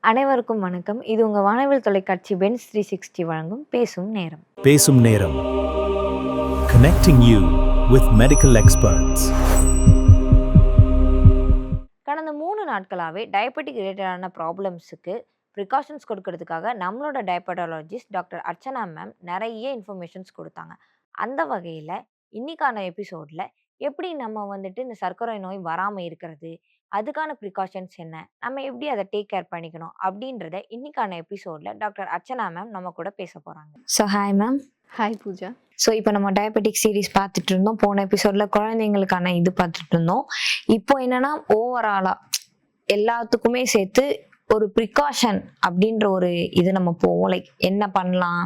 அனைவருக்கும் வணக்கம். இது உங்க வானவில் தொலைக்காட்சி பென்ஸ் 360 வழங்கும் பேசும் நேரம். பேசும் நேரம். Connecting you with medical experts. கடந்த 3 நாட்களாவே டயபெட்டிக் ரிலேட்டடான ப்ராப்ளம்ஸுக்கு ப்ரிகாஷன்ஸ் கொடுக்கறதுக்காக நம்மளோட டயபெட்டாலஜிஸ்ட் டாக்டர் அர்ச்சனா மேம் நிறைய இன்ஃபர்மேஷன்ஸ் கொடுத்தாங்க. அந்த வகையில இன்னைக்கான எபிசோட்ல எப்படி நம்ம வந்துட்டு இந்த சர்க்கரை நோய் வராம இருக்கிறது, அதுக்கான ப்ரிகாஷன்ஸ் என்ன, நம்ம எப்படி அதை டேக் கேர் பண்ணிக்கணும் அப்படின்றத இன்னைக்கான எபிசோட்ல டாக்டர் அர்ச்சனா மேம் நம்ம கூட பேச போறாங்க. So hi ma'am. Hi Pooja. So இப்போ நம்ம டயபெட்டிக் சீரீஸ் பார்த்துட்டு இருந்தோம். போன எபிசோட்ல குழந்தைங்களுக்கான இது பார்த்துட்டு இருந்தோம். இப்போ என்னன்னா ஓவராலா எல்லாத்துக்குமே சேர்த்து ஒரு ப்ரிகாஷன் அப்படின்ற ஒரு இது நம்ம போவோம். லைக் என்ன பண்ணலாம்,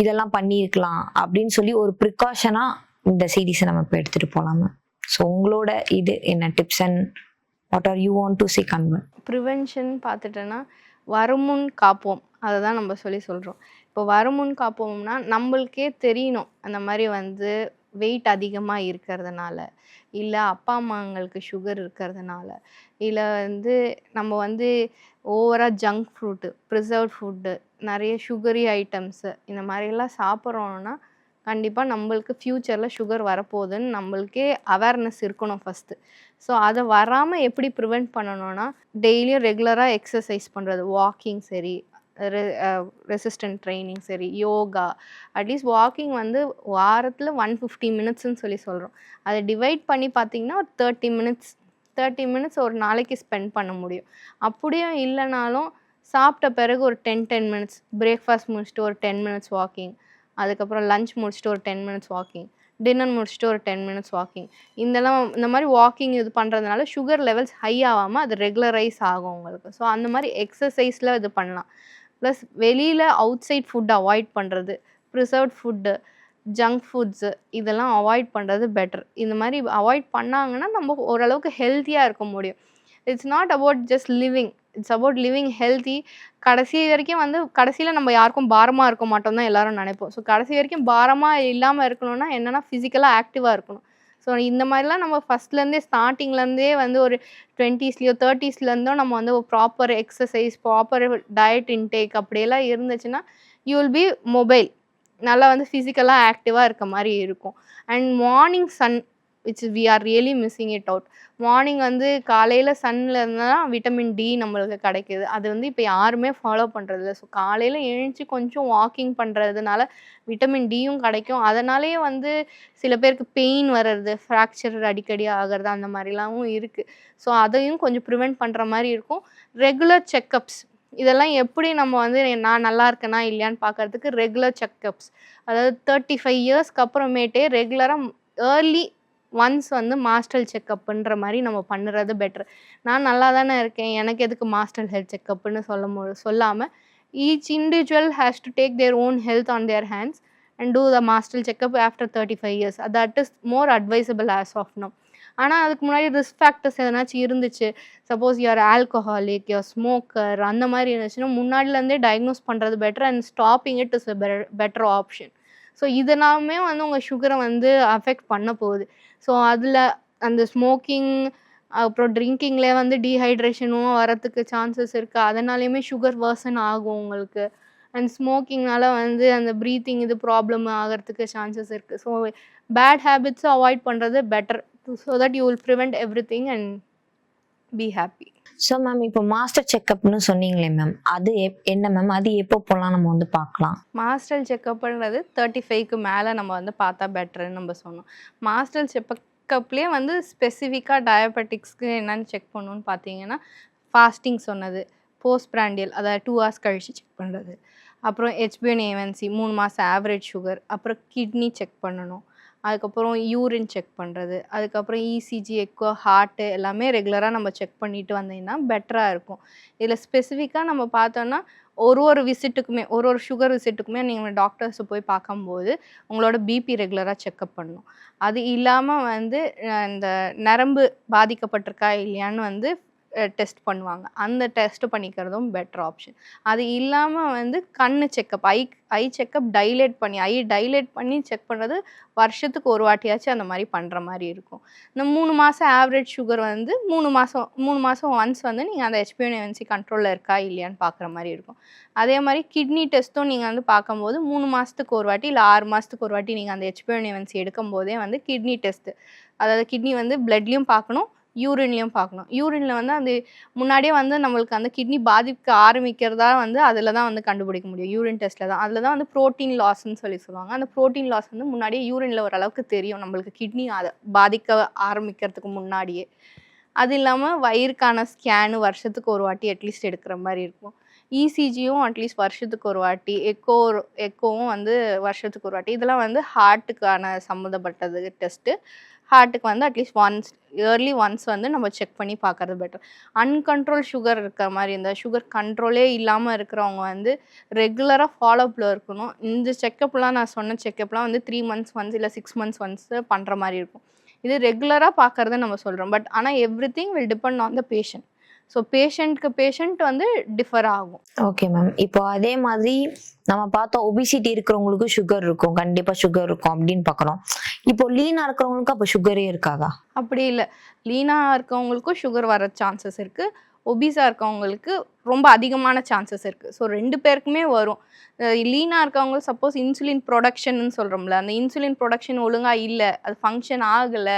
இதெல்லாம் பண்ணியிருக்கலாம் அப்படின்னு சொல்லி ஒரு ப்ரிகாஷனா இந்த சீரீஸை நம்ம இப்போ எடுத்துட்டு போகலாமா? ஸோ உங்களோட இது என்ன tips and what are you want to say convert? Prevention பார்த்துட்டோன்னா வருமுன் காப்போம், அதை தான் நம்ம சொல்கிறோம். இப்போ வருமுன் காப்போம்னா நம்மளுக்கே தெரியணும், அந்த மாதிரி வெயிட் அதிகமாக இருக்கிறதுனால, இல்லை அப்பா அம்மாங்களுக்கு சுகர் இருக்கிறதுனால, இல்லை நம்ம ஓவராக ஜங்க் ஃப்ரூட்டு, ப்ரிசர்வ்ட் ஃபுட்டு, நிறைய சுகரி ஐட்டம்ஸு இந்த மாதிரியெல்லாம் சாப்பிட்றோன்னா கண்டிப்பாக நம்மளுக்கு ஃப்யூச்சரில் சுகர் வரப்போகுதுன்னு நம்மளுக்கே அவேர்னஸ் இருக்கணும் ஃபஸ்ட்டு. ஸோ அதை வராமல் எப்படி ப்ரிவெண்ட் பண்ணணும்னா, டெய்லியும் ரெகுலராக எக்ஸசைஸ் பண்ணுறது, வாக்கிங் சரி, ரெசிஸ்டன்ட் ட்ரைனிங் சரி, யோகா. அட்லீஸ்ட் வாக்கிங் வாரத்தில் 150 மினிட்ஸ்ன்னு சொல்கிறோம். அதை டிவைட் பண்ணி பார்த்திங்கன்னா ஒரு 30 மினிட்ஸ் ஒரு நாளைக்கு ஸ்பெண்ட் பண்ண முடியும். அப்படியும் இல்லைனாலும் சாப்பிட்ட பிறகு ஒரு 10 மினிட்ஸ், பிரேக்ஃபாஸ்ட் முடிச்சுட்டு ஒரு 10 மினிட்ஸ் வாக்கிங், அதுக்கப்புறம் லஞ்ச் முடிச்சுட்டு ஒரு 10 மினிட்ஸ் வாக்கிங், டின்னர் முடிச்சுட்டு ஒரு 10 மினிட்ஸ் வாக்கிங். இந்த மாதிரி வாக்கிங் இது பண்ணுறதுனால சுகர் லெவல்ஸ் ஹை ஆகாமல் அது ரெகுலரைஸ் ஆகும் உங்களுக்கு. ஸோ அந்த மாதிரி எக்ஸசைஸில் இது பண்ணலாம். ப்ளஸ் வெளியில் அவுட் சைட் ஃபுட் அவாய்ட் பண்ணுறது, ப்ரிசர்வ்ட் ஃபுட்டு, ஜங்க் ஃபுட்ஸு இதெல்லாம் அவாய்ட் பண்ணுறது பெட்டர். இந்த மாதிரி அவாய்ட் பண்ணாங்கன்னா நம்ம ஓரளவுக்கு ஹெல்த்தியாக இருக்க முடியும். It's not about just living, it's about living healthy. கடைசி வரைக்கும் கடைசியில் நம்ம யாருக்கும் பாரமாக இருக்க மாட்டோம் தான் எல்லோரும் நினைப்போம். ஸோ கடைசி வரைக்கும் பாரமாக இல்லாமல் இருக்கணும்னா என்னென்னா ஃபிசிக்கலாக ஆக்டிவாக இருக்கணும். ஸோ இந்த மாதிரிலாம் நம்ம ஃபஸ்ட்லேருந்தே ஸ்டார்டிங்லேருந்தே ஒரு 20ஸ்லையோ 30ஸ்லேருந்தோ நம்ம ஒரு proper exercise, proper diet intake அப்படியெல்லாம் இருந்துச்சுன்னா யூ வில் பி மொபைல், நல்லா ஃபிசிக்கலாக ஆக்டிவாக இருக்க மாதிரி இருக்கும். And morning sun which we are really missing it out. Morning காலையில் சன்னில் இருந்தால் தான் விட்டமின் டி நம்மளுக்கு கிடைக்கிது. அது இப்போ யாருமே ஃபாலோ பண்ணுறதில்ல. ஸோ காலையில் எழுந்துச்சி கொஞ்சம் வாக்கிங் பண்ணுறதுனால விட்டமின் டியும் கிடைக்கும். அதனாலேயே சில பேருக்கு பெயின் வர்றது, ஃப்ராக்சர் அடிக்கடி ஆகிறது, அந்த மாதிரிலாமும் இருக்குது. ஸோ அதையும் கொஞ்சம் ப்ரிவெண்ட் பண்ணுற மாதிரி இருக்கும். ரெகுலர் செக்கப்ஸ் இதெல்லாம் எப்படி நம்ம நான் நல்லா இருக்கேனா இல்லையான்னு பார்க்குறதுக்கு ரெகுலர் செக்கப்ஸ், அதாவது 35 இயர்ஸ்க்கு அப்புறமேட்டே ரெகுலராக ஏர்லி ஒன்ஸ் மாஸ்டர் செக்கப்புன்ற மாதிரி நம்ம பண்ணுறது பெட்ரு. நான் நல்லா தானே இருக்கேன், எனக்கு எதுக்கு மாஸ்டர் ஹெல்த் செக்கப்புன்னு சொல்லாமல் each individual has to take their own health on their hands and do the master checkup after 35 years. That is more advisable as of now. ஆனால் அதுக்கு முன்னாடி ரிஸ்க் ஃபேக்டர்ஸ் எதனாச்சும் இருந்துச்சு, suppose you're alcoholic, you're smoker, அந்த மாதிரி இருந்துச்சுன்னா முன்னாடிலேருந்தே diagnose பண்ணுறது better and stopping it is a better option. So இதெல்லாமே உங்கள் சுகரை அஃபெக்ட் பண்ண போகுது. ஸோ அதில் அந்த ஸ்மோக்கிங் அப்புறம் ட்ரிங்கிங்கில் டீஹைட்ரேஷனும் வரத்துக்கு சான்சஸ் இருக்குது. அதனாலேயுமே சுகர் வேர்சன் ஆகும் உங்களுக்கு. அண்ட் ஸ்மோக்கிங்னால அந்த ப்ரீத்திங் இது ப்ராப்ளம் ஆகிறதுக்கு சான்சஸ் இருக்குது. ஸோ பேட் ஹேபிட்ஸை அவாய்ட் பண்ணுறது better, so that you will prevent every thing and be happy. So ma'am, இப்போ மாஸ்டர் செக்கப்னு சொன்னீங்களே மேம், அது என்ன மேம், அது எப்போ போகலாம் நம்ம பார்க்கலாம்? மாஸ்டர் செக்கப்ன்றது 35க்கு மேலே நம்ம பார்த்தா பெட்டர்ன்னு நம்ம சொன்னோம். மாஸ்டர் செக்கப்லேயே ஸ்பெசிஃபிக்காக டயபெட்டிக்ஸ்க்கு என்னென்னு செக் பண்ணணுன்னு பார்த்தீங்கன்னா, ஃபாஸ்டிங் சொன்னது, போஸ்ட் பிராண்டியல் அதாவது 2 hours கழித்து செக் பண்ணுறது, அப்புறம் HbA1c 3 மாதம் ஆவரேஜ் சுகர், அப்புறம் கிட்னி செக் பண்ணணும், அதுக்கப்புறம் யூரின் செக் பண்ணுறது, அதுக்கப்புறம் இசிஜி, எக்கோ, ஹார்ட்டு எல்லாமே ரெகுலராக நம்ம செக் பண்ணிட்டு வந்தீங்கன்னா பெட்டராக இருக்கும். இதில் ஸ்பெசிஃபிக்காக நம்ம பார்த்தோன்னா ஒரு விசிட்டுக்குமே ஒரு சுகர் விசிட்டுக்குமே நீங்கள் டாக்டர்ஸை போய் பார்க்கும்போது உங்களோட பிபி ரெகுலராக செக்கப் பண்ணணும். அது இல்லாமல் இந்த நரம்பு பாதிக்கப்பட்டிருக்கா இல்லையான்னு டெஸ்ட் பண்ணுவாங்க. அந்த டெஸ்ட் பண்ணிக்கிறதும் பெட்டர் ஆப்ஷன். அது இல்லாம வந்து கண்ணு செக்கப், ஐ செக்கப் ஐ டைலேட் பண்ணி செக் பண்றது வருஷத்துக்கு ஒரு வாட்டியாச்சும் அந்த மாரி பண்ற மாரி இருக்கும். இந்த 3 மாசம் ஆவரேஜ் சுகர் வந்து 3 மாசம் ஒன்ஸ் வந்து நீங்க அந்த HbA1c கண்ட்ரோல்ல இருக்கா இல்லையான்னு பார்க்குற மாரி இருக்கும். அதே மாரி கிட்னி டெஸ்ட்டும் நீங்க வந்து பார்க்கும்போது 3 மாசத்துக்கு ஒரு வாட்டி, இல்ல 6 மாசத்துக்கு ஒரு வாட்டி நீங்க அந்த HbA1c எடுக்கும்போதே வந்து கிட்னி டெஸ்ட், அதாவது கிட்னி வந்து பிளட்லயும் பார்க்கணும், யூரின்லயும் பார்க்கணும். யூரின்ல வந்து அது முன்னாடியே வந்து நம்மளுக்கு அந்த கிட்னி பாதிக்க ஆரம்பிக்கிறதா வந்து அதில தான் வந்து கண்டுபிடிக்க முடியும். யூரின் டெஸ்ட்ல தான். அதில தான் வந்து புரோட்டீன் லாஸ்ன்னு சொல்லுவாங்க. அந்த புரோட்டீன் லாஸ் வந்து முன்னாடியே யூரின்ல ஓரளவுக்கு தெரியும். நம்மளுக்கு கிட்னி பாதிக்க ஆரம்பிக்கிறதுக்கு முன்னாடியே. அது இல்லாம வயிறுக்கான ஸ்கேனு வருஷத்துக்கு ஒரு வாட்டி அட்லீஸ்ட் எடுக்கிற மாரி இருக்கும். இசிஜியும் அட்லீஸ்ட் வருஷத்துக்கு ஒரு வாட்டி, எக்கோவும் வந்து வருஷத்துக்கு ஒரு வாட்டி. இதெல்லாம் வந்து ஹார்ட்டுக்கான சம்மந்தப்பட்டது டெஸ்ட்டு. ஹார்ட்டுக்கு வந்து அட்லீஸ்ட் இயர்லி ஒன்ஸ் வந்து நம்ம செக் பண்ணி பார்க்கறது பெட்டர். அன்கண்ட்ரோல் சுகர் இருக்கிற மாரி இருந்தா, சுகர் கண்ட்ரோலே இல்லாம இருக்கிறவங்க வந்து ரெகுலரா ஃபாலோஅப்ல இருக்கணும். இந்த செக்கப்லாம் நான் சொன்ன செக்கப்லாம் வந்து 3 மந்த்ஸ் ஒன்ஸ் இல்ல 6 மந்த்ஸ் ஒன்ஸ் பண்ற மாரி இருக்கும். இது ரெகுலரா பார்க்கறத நம்ம சொல்றோம். பட் ஆனா everything will depend on the patient. So பேஷண்ட்க்கு பேஷண்ட் வந்து டிஃபர் ஆகும். Okay ma'am. இப்போ அதே மாதிரி நம்ம பார்த்தோம் ஒபிசிட்டி இருக்கிறவங்களுக்கு சுகர் இருக்கும். கண்டிப்பா சுகர் இருக்கும் அப்படின்னு பார்க்குறோம். இப்போ லீனா இருக்கிறவங்களுக்கு அப்ப சுகரே இருக்காதா? அப்படி இல்ல. லீனா இருக்கவங்களுக்கும் சுகர் வர சான்சஸ் இருக்கு. ஒபீஸா இருக்கவங்களுக்கு ரொம்ப அதிகமான சான்சஸ் இருக்கு. ஸோ 2 பேருக்குமே வரும். லீனா இருக்கவங்க சப்போஸ் இன்சுலின் புரொடக்ஷன்னு சொல்றோம்ல, அந்த இன்சுலின் புரொடக்ஷன் ஒழுங்கா இல்ல, அது ஃபங்ஷன் ஆகல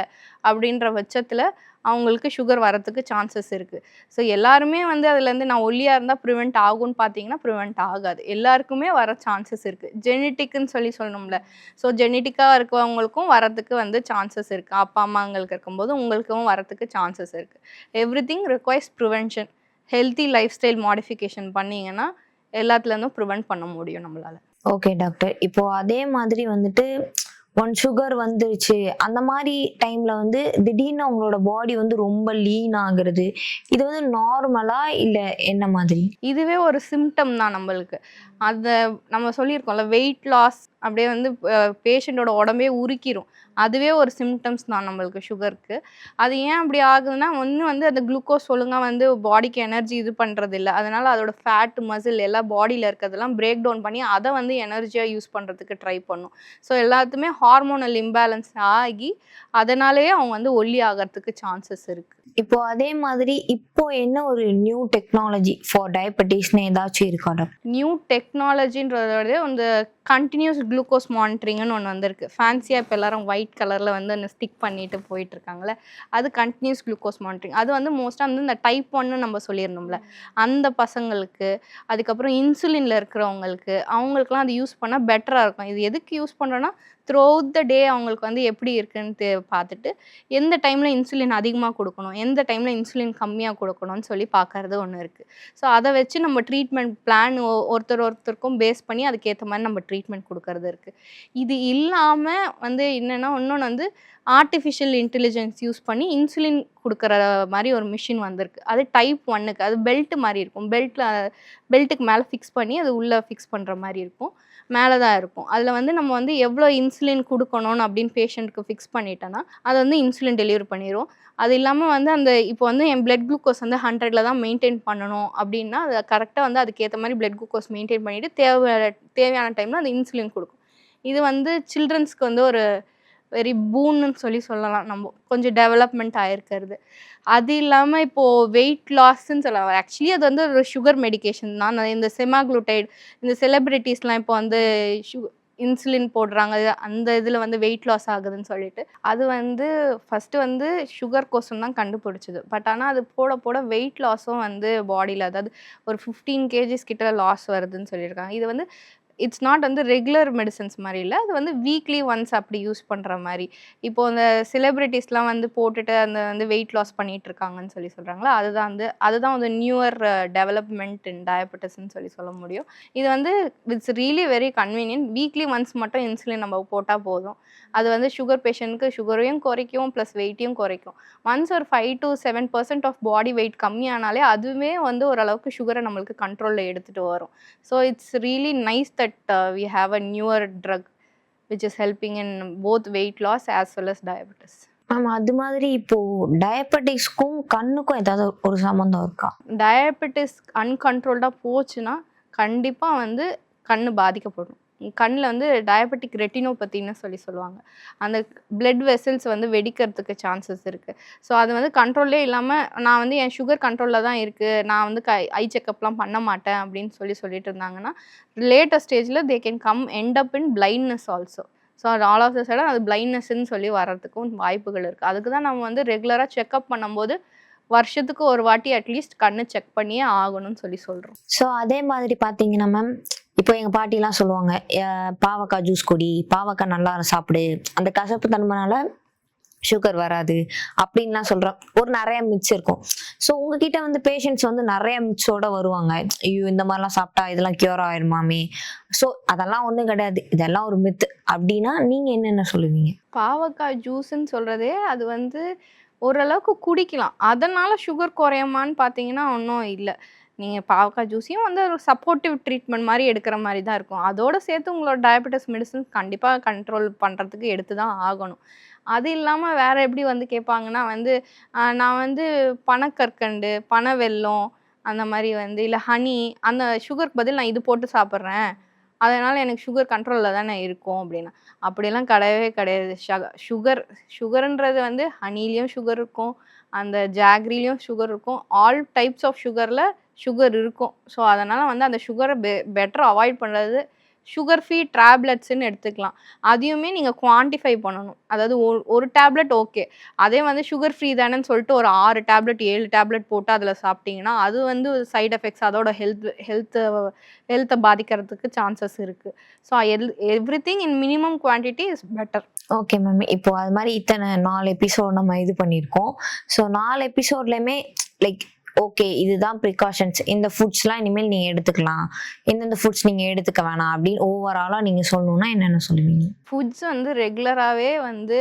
அப்படின்ற பட்சத்துல அவங்களுக்கு சுகர் வரதுக்கு சான்சஸ் இருக்கு. ஸோ எல்லாருமே வந்து அதுலேருந்து நான் ஒல்லியா இருந்தா ப்ரிவென்ட் ஆகும்ன்னு பார்த்தீங்கன்னா, ப்ரிவென்ட் ஆகாது. எல்லாருக்குமே வர சான்சஸ் இருக்கு. ஜெனடிக்ன்னு சொல்லணும்ல. ஸோ ஜெனடிக்கா இருக்கவங்களுக்கும் வரதுக்கு வந்து சான்சஸ் இருக்கு. அப்பா, அம்மாங்களுக்கு இருக்கும்போது உங்களுக்கும் வரதுக்கு சான்சஸ் இருக்கு. Everything requires prevention. Healthy life style modification பண்ணீங்கன்னா, எல்லாத்துலேருந்தும் ப்ரிவென்ட் பண்ண முடியும் நம்மளால. Okay doctor. இப்போ அதே மாதிரி வந்துட்டு சுகர் வந்துருச்சு. அந்த மாரி டைம்ல வந்து திடீர்னு உங்களோட பாடி வந்து ரொம்ப லீன் ஆகுறது. இது வந்து நார்மலா இல்ல என்ன மாதிரி? இதுவே ஒரு சிம்டம் தான் நம்மளுக்கு. அத நம்ம சொல்லியிருக்கோம்ல, வெயிட் லாஸ் அப்படியே வந்து பேஷண்ட்டோட உடம்பே உருக்கிரும். அதுவே ஒரு சிம்டம்ஸ் தான் நம்மளுக்கு சுகருக்கு. அது ஏன் அப்படி ஆகுதுன்னா, ஒண்ணு வந்து அந்த குளுக்கோஸ் ஒழுங்கா வந்து பாடிக்கு எனர்ஜி இது பண்றதில்ல. அதனால அதோட ஃபேட், மசில் எல்லாம் பாடியில இருக்கிறதெல்லாம் பிரேக் டவுன் பண்ணி அத வந்து எனர்ஜியா யூஸ் பண்றதுக்கு ட்ரை பண்ணும். ஸோ எல்லாத்துமே ஹார்மோனல் இம்பேலன்ஸ் ஆகி, அதனாலேயே அவங்க வந்து ஒல்லி ஆகறதுக்கு சான்சஸ் இருக்கு. இப்போ அதே மாதிரி இப்போ என்ன ஒரு நியூ டெக்னாலஜி ஃபார் டயபெட்டிஸ்ன்னு ஏதாச்சும் இருக்கா டாக்டர்? நியூ டெக்னாலஜின்றத விட இந்த கண்டினியூஸ் குளுக்கோஸ் மானிட்டரிங்னு ஒண்ணு வந்திருக்கு. ஃபேன்சியா இப்ப எல்லாரும் ஒயிட் கலர்ல வந்து அந்த ஸ்டிக் பண்ணிட்டு போயிட்டு இருக்காங்கல்ல. அது கண்டினியூஸ் குளுக்கோஸ் மானிட்டரிங். அது வந்து மோஸ்ட்டா வந்து இந்த டைப் 1ன்னு நம்ம சொல்லியிருந்தோம்ல. அந்த பசங்களுக்கு, அதுக்கப்புறம் இன்சுலின்ல இருக்கிறவங்களுக்கு, அவங்களுக்கெல்லாம் அது யூஸ் பண்ணா பெட்டரா இருக்கும். இது எதுக்கு யூஸ் பண்றோம்னா, த்ரூ அவுட் த டே அவங்களுக்கு வந்து எப்படி இருக்குன்னு பார்த்துட்டு, எந்த டைம்ல இன்சுலின் அதிகமா குடுக்கணும், எந்த டைம்ல இன்சுலின் கம்மியா குடுக்கணும்னு சொல்லி பார்க்கறது ஒண்ணு இருக்கு. ஸோ அத வச்சு நம்ம ட்ரீட்மெண்ட் பிளான் ஒருத்தருக்கும் பேஸ் பண்ணி அதுக்கேத்த மாரி நம்ம ட்ரீட்மெண்ட் குடுக்கறது இருக்கு. இது இல்லாம வந்து என்னன்னா, இன்னொன்னு வந்து ஆர்ட்டிஃபிஷியல் இன்டெலிஜென்ஸ் யூஸ் பண்ணி இன்சுலின் குடுக்குற மாரி ஒரு மிஷின் வந்திருக்கு. அது டைப் 1க்கு. அது பெல்ட் மாரி இருக்கும். பெல்ட்டுக்கு மேல ஃபிக்ஸ் பண்ணி அது உள்ள ஃபிக்ஸ் பண்ற மாரி இருக்கும். மேல தான் இருக்கும். அதில வந்து நம்ம வந்து எவ்வளோ இன்சுலின் குடுக்கணும்னு அப்படின்னு பேஷண்ட்க்கு ஃபிக்ஸ் பண்ணிட்டோன்னா, அது வந்து இன்சுலின் டெலிவரி பண்ணிரும். அது இல்லாம வந்து அந்த இப்போ வந்து என் பிளட் குளுக்கோஸ் வந்து 100ல தான் மெயின்டெயின் பண்ணணும் அப்படின்னா, அத கரெக்ட்டா வந்து அதுக்கேத்த மாரி பிளட் குளுக்கோஸ் மெயின்டெயின் பண்ணிட்டு, தேவையான டைம்ல அந்த இன்சுலின் குடுக்கும். இது வந்து சில்ட்ரன்ஸ்க்கு வந்து ஒரு வெரி பூன்னு சொல்லலாம் நம்ப. கொஞ்சம் டெவலப்மெண்ட் ஆயிருக்கிறது. அது இல்லாம இப்போ வெயிட் லாஸ்ன்னு சொல்லலாம். ஆக்சுவலி அது வந்து ஒரு சுகர் மெடிகேஷன் தான். இந்த செமாக்ளூடைட் இந்த செலிபிரிட்டீஸ்லாம் இப்போ வந்து இன்சுலின் போடுறாங்க. அந்த இதில வந்து வெயிட் லாஸ் ஆகுதுன்னு சொல்லிட்டு. அது வந்து ஃபர்ஸ்ட்டு வந்து சுகர் கோசம் தான் கண்டுபிடிச்சது. பட் ஆனா அது போட போட வெயிட் லாஸும் வந்து பாடியில அதாவது ஒரு 15 கேஜிஸ் கிட்ட லாஸ் வருதுன்னு சொல்லியிருக்காங்க. இது வந்து இட்ஸ் நாட் வந்து ரெகுலர் மெடிசின்ஸ் மாரி இல்ல. அது வந்து வீக்லி ஒன்ஸ் அப்படி யூஸ் பண்ற மாரி. இப்போ அந்த செலிபிரிட்டீஸ்லாம் வந்து போட்டுட்டு அந்த வந்து வெயிட் லாஸ் பண்ணிட்டு இருக்காங்கன்னு சொல்றாங்கல்ல. அதுதான் வந்து நியூவர் டெவலப்மென்ட் இன் டயபெட்டிஸ்ன்னு சொல்ல முடியும். இது வந்து it's really very convenient. Weekly once மட்டும் இன்சுலின் நம்ம போட்டா போதும். அது வந்து சுகர் பேஷண்ட்க்கு சுகரையும் குறைக்கும், பிளஸ் வெயிட்டையும் குறைக்கும். ஒன்ஸ் ஒரு 5-7% ஆஃப் பாடி வெயிட் கம்மியானாலே அதுவே வந்து ஓரளவுக்கு சுகர நம்மளுக்கு கண்ட்ரோல்ல எடுத்துட்டு வரும். So it's really nice that we have a newer drug which is helping in both weight loss as well as diabetes. ஆமா. அது மாதிரி இப்போ டயபெட்டிக்ஸ்க்கும் கண்ணுக்கும் ஏதாவது ஒரு சம்மந்தம் இருக்கா? டயபெட்டிஸ் அன்கண்ட்ரோல்டா போச்சுன்னா, கண்டிப்பா வந்து கண்ணு பாதிக்கப்படும். கண்ல வந்து டயபெட்டிக் ரெட்டினோபதின்னு சொல்லுவாங்க. அந்த பிளட் வெசல்ஸ் வந்து வெடிக்கிறதுக்கு சான்சஸ் இருக்கு. ஸோ அது வந்து கண்ட்ரோல்லே இல்லாம, நான் வந்து என் சுகர் கண்ட்ரோல்ல தான் இருக்கு. நான் வந்து ஐ செக்கப்லாம் பண்ண மாட்டேன் அப்படின்னு சொல்லிட்டு இருந்தாங்கன்னா, லேட்டர் ஸ்டேஜ்ல they can end up in blindness also. So அது ஆல் ஆஃப் த சடன் அது பிளைண்ட்னஸ்ன்னு சொல்லி வர்றதுக்கும் வாய்ப்புகள் இருக்கு. அதுக்கு தான் நம்ம வந்து ரெகுலரா செக்கப் பண்ணும்போது, வருஷத்துக்கு ஒரு வாட்டி அட்லீஸ்ட் கண்ணு செக் பண்ணியே ஆகணும்னு சொல்றோம். ஸோ அதே மாதிரி பார்த்தீங்கன்னா மேம், இப்போ எங்க பாட்டிலாம் சொல்லுவாங்க, பாவக்காய் ஜூஸ் குடி, பாவக்காய் நல்லா சாப்பிடு, அந்த கசப்பு தன்மைனால சுகர் வராது அப்படின்லாம் சொல்றோம். ஒரு நெறைய மித்ஸ் இருக்கும். ஸோ உங்ககிட்ட வந்து பேஷண்ட்ஸ் வந்து நெறைய மித்ஸோட வருவாங்க. ஐயோ! இந்த மாரிலாம் சாப்பிட்டா இதெல்லாம் கியூர் ஆயிருமாமே. ஸோ அதெல்லாம் ஒண்ணும் கிடையாது. இதெல்லாம் ஒரு மித் அப்படின்னா நீங்க என்னென்ன சொல்லுவீங்க? பாவக்காய் ஜூஸ்ன்னு சொல்றதே அது வந்து ஓரளவுக்கு குடிக்கலாம். அதனால சுகர் குறையுமான்னு பார்த்தீங்கன்னா, ஒண்ணும் இல்ல. நீங்க பாவக்காய் ஜூஸையும் வந்து ஒரு சப்போர்ட்டிவ் ட்ரீட்மெண்ட் மாரி எடுக்கிற மாரி தான் இருக்கும். அதோட சேர்த்து உங்களோட டயபெட்டிஸ் மெடிசின்ஸ் கண்டிப்பா கண்ட்ரோல் பண்றதுக்கு எடுத்து தான் ஆகணும். அது இல்லாம வேற எப்படி வந்து கேட்பாங்கன்னா வந்து, நான் வந்து பனக்கற்கண்டு, பனவெல்லம் அந்த மாரி வந்து இல்ல ஹனி அந்த சுகருக்கு பதில் நான் இது போட்டு சாப்பிடுறேன். அதனால எனக்கு சுகர் கண்ட்ரோல்ல தானே இருக்கும் அப்படின்னா. அப்படியெல்லாம் கிடையவே கிடையாது. சுகர்ன்றது வந்து ஹனிலயும் சுகர் இருக்கும். அந்த ஜாகரிலயும் சுகர் இருக்கும். ஆல் டைப்ஸ் ஆஃப் சுகர் இருக்கும். ஸோ அதனால வந்து அந்த சுகர பெட்டர் அவாய்ட் பண்றது சுகர் ஃப்ரீ டேப்லெட்ஸ்ன்னு எடுத்துக்கலாம். அதையுமே நீங்க குவான்டிஃபை பண்ணணும். அதாவது ஒரு டேப்லெட் ஓகே. அதே வந்து சுகர் ஃப்ரீ தானேன்னு சொல்லிட்டு ஒரு 6 டேப்லெட் 7 டேப்லெட் போட்டு அதில சாப்பிட்டீங்கன்னா, அது வந்து சைட் எஃபெக்ட்ஸ் அதோட ஹெல்த்த பாதிக்கிறதுக்கு சான்சஸ் இருக்கு. So everything in minimum quantity is better. Okay ma'am. இப்போ அது மாரி இத்தனை 4 எபிசோட் நம்ம இது பண்ணியிருக்கோம். ஸோ 4 எபிசோட்லயுமே லைக் ஓகே இதுதான் ப்ரிகாஷன்ஸ். இந்த ஃபுட்ஸ்லாம் இனிமேல் நீங்க எடுத்துக்கலாம். எந்தெந்த ஃபுட்ஸ் நீங்க எடுத்துக்க வேணாம் அப்படின்னு ஓவராலா நீங்க சொல்லணும்னா என்னென்ன சொல்லுவீங்க? ஃபுட்ஸ் வந்து ரெகுலராவே வந்து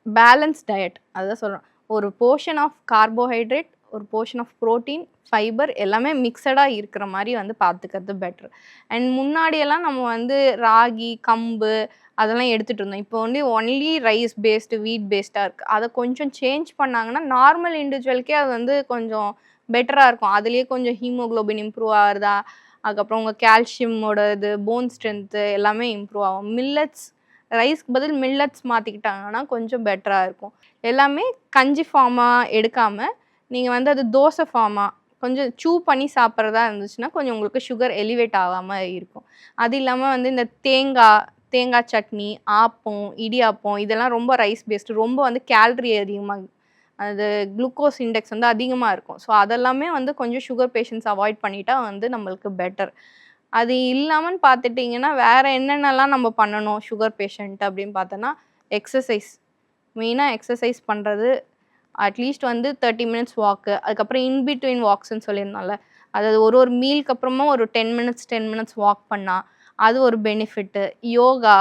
பேலன்ஸ் டயட் அதுதான் சொல்றேன். ஒரு போர்ஷன் ஆஃப் கார்போஹைட்ரேட், ஒரு போர்ஷன் ஆஃப் புரோட்டீன், ஃபைபர் எல்லாமே மிக்ஸடா இருக்கிற மாரி வந்து பார்த்துக்கிறது பெட்டர். அண்ட் முன்னாடியெல்லாம் நம்ம வந்து ராகி, கம்பு அதெல்லாம் எடுத்துட்டு இருந்தோம். இப்போ வந்து ஒன்லி ரைஸ் பேஸ்டு, வீட் பேஸ்டா இருக்கு. அத கொஞ்சம் சேஞ்ச் பண்ணாங்கன்னா, நார்மல் இண்டிவிஜுவலுக்கே அது வந்து கொஞ்சம் பெட்டரா இருக்கும். அதிலேயே கொஞ்சம் ஹீமோகுளோபின் இம்ப்ரூவ் ஆகுறதா, அதுக்கப்புறம் உங்க கால்சியமோட இது, போன் ஸ்ட்ரென்த் எல்லாமே இம்ப்ரூவ் ஆகும். ரைஸ்க்கு பதில் மில்லட்ஸ் மாத்திக்கிட்டாங்கன்னா கொஞ்சம் பெட்டரா இருக்கும். எல்லாமே கஞ்சி ஃபார்மா எடுக்காம, நீங்க வந்து அது தோசை ஃபார்மா கொஞ்சம் பண்ணி சாப்பிடுறதா இருந்துச்சுன்னா, கொஞ்சம் உங்களுக்கு சுகர் எலிவேட் ஆகாம இருக்கும். அது இல்லாம வந்து இந்த தேங்காய் சட்னி, ஆப்பம், இடியாப்பம் இதெல்லாம் ரொம்ப ரைஸ் பேஸ்டு ரொம்ப வந்து கேலரி அதிகமா அது குளுக்கோஸ் இண்டெக்ஸ் வந்து அதிகமா இருக்கும். ஸோ அதெல்லாமே வந்து கொஞ்சம் சுகர் பேஷண்ட்ஸ் அவாய்ட் பண்ணிட்டா வந்து நம்மளுக்கு பெட்டர். அது இல்லாமன்னு பார்த்துட்டீங்கன்னா, வேற என்னென்னலாம் நம்ம பண்ணணும் சுகர் பேஷண்ட் அப்படின்னு பார்த்தோன்னா, எக்ஸர்சைஸ். மெயினா எக்ஸர்சைஸ் பண்றது. அட்லீஸ்ட் வந்து 30 மினிட்ஸ் வாக்கு. அதுக்கப்புறம் இன் பிட்வீன் வாக்ஸ்ன்னு சொல்லியிருந்தோம்ல. அதாவது ஒரு மீல்க்கு அப்புறமா ஒரு 10 மினிட்ஸ் வாக் பண்ணா, அது ஒரு பெனிஃபிட்டு. யோகா,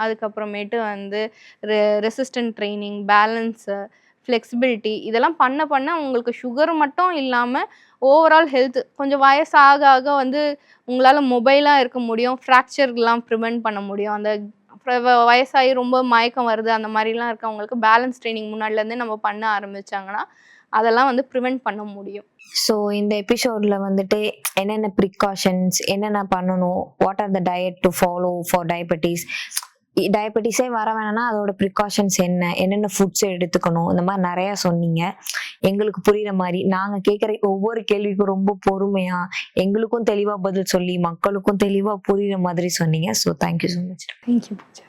அதுக்கப்புறமேட்டு வந்து ரெசிஸ்டன்ட் ட்ரெய்னிங், பேலன்ஸு, ஃப்ளெக்சிபிலிட்டி இதெல்லாம் பண்ண உங்களுக்கு சுகர் மட்டும் இல்லாம, ஓவரால் ஹெல்த் கொஞ்சம் வயசு ஆக வந்து உங்களால மொபைலா இருக்க முடியும். ஃப்ராக்சர்லாம் ப்ரிவென்ட் பண்ண முடியும். அந்த வயசாகி ரொம்ப மயக்கம் வருது அந்த மாரிலாம் இருக்கவங்களுக்கு பேலன்ஸ் ட்ரெய்னிங் முன்னாடிலேருந்தே நம்ம பண்ண ஆரம்பிச்சாங்கன்னா, அதெல்லாம் வந்து ப்ரிவென்ட் பண்ண முடியும். ஸோ இந்த எபிசோட்ல வந்துட்டு என்னென்ன ப்ரிகாஷன்ஸ், என்னென்ன பண்ணணும், what are the diet to follow for diabetes, டயபெட்டிஸே வர வேணாம்னா அதோட ப்ரிகாஷன்ஸ் என்ன, என்னென்ன ஃபுட்ஸ் எடுத்துக்கணும், இந்த மாதிரி நிறைய சொன்னீங்க. எங்களுக்கு புரியுற மாதிரி நாங்க கேட்குற ஒவ்வொரு கேள்விக்கும் ரொம்ப பொறுமையா எங்களுக்கும் தெளிவா பதில் சொல்லி மக்களுக்கும் தெளிவா புரியுற மாதிரி சொன்னீங்க. So thank you so much. Thank you Pooja.